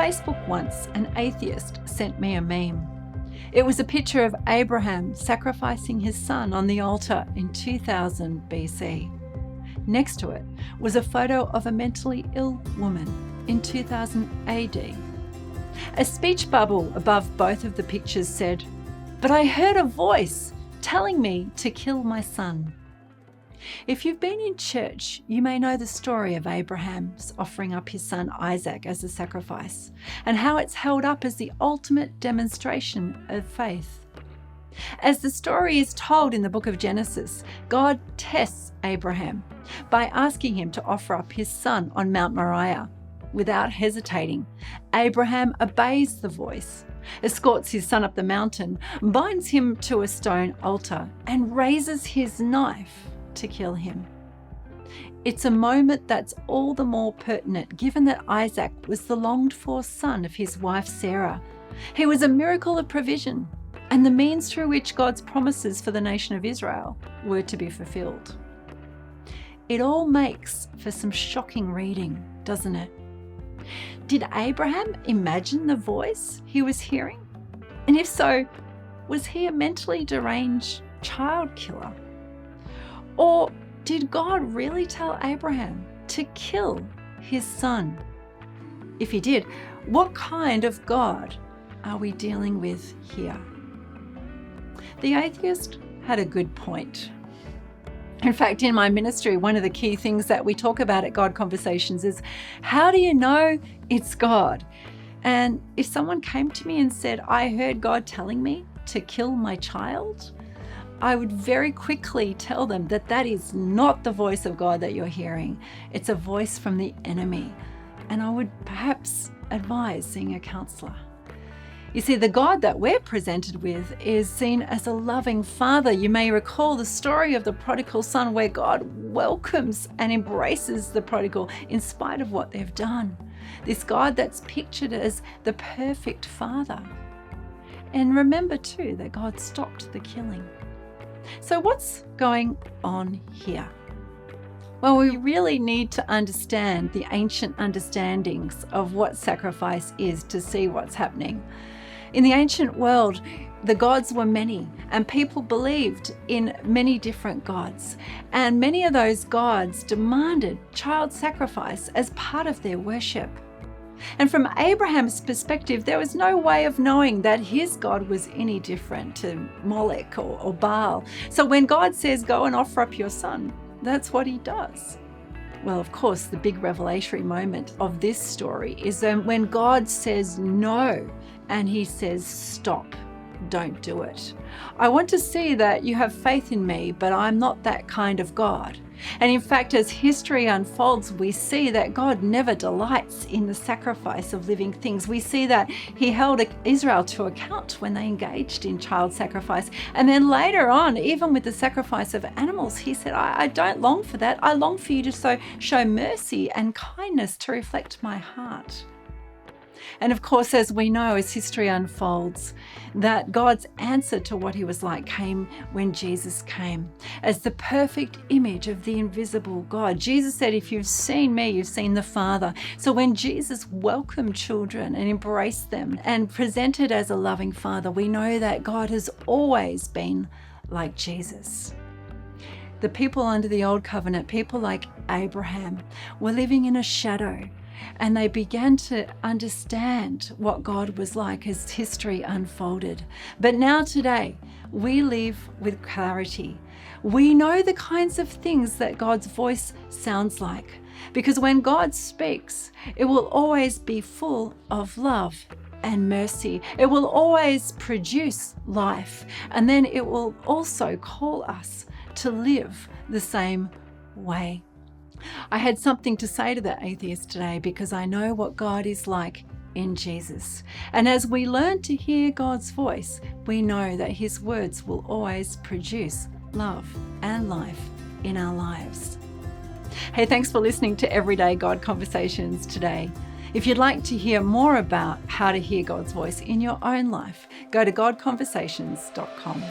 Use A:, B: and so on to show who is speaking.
A: Facebook once, an atheist sent me a meme. It was a picture of Abraham sacrificing his son on the altar in 2000 BC. Next to it was a photo of a mentally ill woman in 2000 AD. A speech bubble above both of the pictures said, "But I heard a voice telling me to kill my son." If you've been in church, you may know the story of Abraham's offering up his son Isaac as a sacrifice, and how it's held up as the ultimate demonstration of faith. As the story is told in the book of Genesis, God tests Abraham by asking him to offer up his son on Mount Moriah. Without hesitating, Abraham obeys the voice, escorts his son up the mountain, binds him to a stone altar, and raises his knife to kill him. It's a moment that's all the more pertinent given that Isaac was the longed-for son of his wife Sarah. He was a miracle of provision and the means through which God's promises for the nation of Israel were to be fulfilled. It all makes for some shocking reading, doesn't it? Did Abraham imagine the voice he was hearing? And if so, was he a mentally deranged child killer? Or did God really tell Abraham to kill his son? If he did, what kind of God are we dealing with here? The atheist had a good point. In fact, in my ministry, one of the key things that we talk about at God Conversations is, how do you know it's God? And if someone came to me and said, "I heard God telling me to kill my child," I would very quickly tell them that that is not the voice of God that you're hearing. It's a voice from the enemy. And I would perhaps advise seeing a counselor. You see, the God that we're presented with is seen as a loving father. You may recall the story of the prodigal son, where God welcomes and embraces the prodigal in spite of what they've done. This God that's pictured as the perfect father. And remember too that God stopped the killing. So what's going on here? Well, we really need to understand the ancient understandings of what sacrifice is to see what's happening. In the ancient world, the gods were many, and people believed in many different gods. And many of those gods demanded child sacrifice as part of their worship. And from Abraham's perspective, there was no way of knowing that his God was any different to Moloch or Baal. So when God says, "Go and offer up your son," that's what he does. Well, of course, the big revelatory moment of this story is when God says no, and he says, "Stop, don't do it. I want to see that you have faith in me, but I'm not that kind of God." And in fact, as history unfolds, we see that God never delights in the sacrifice of living things. We see that he held Israel to account when they engaged in child sacrifice. And then later on, even with the sacrifice of animals, he said, I don't long for that. I long for you to show mercy and kindness to reflect my heart. And of course, as we know, as history unfolds, that God's answer to what he was like came when Jesus came as the perfect image of the invisible God. Jesus said, "If you've seen me, you've seen the Father." So when Jesus welcomed children and embraced them and presented as a loving Father, we know that God has always been like Jesus. The people under the Old Covenant, people like Abraham, were living in a shadow. And they began to understand what God was like as history unfolded. But now today, we live with clarity. We know the kinds of things that God's voice sounds like. Because when God speaks, it will always be full of love and mercy. It will always produce life. And then it will also call us to live the same way. I had something to say to that atheist today because I know what God is like in Jesus. And as we learn to hear God's voice, we know that his words will always produce love and life in our lives. Hey, thanks for listening to Everyday God Conversations today. If you'd like to hear more about how to hear God's voice in your own life, go to godconversations.com.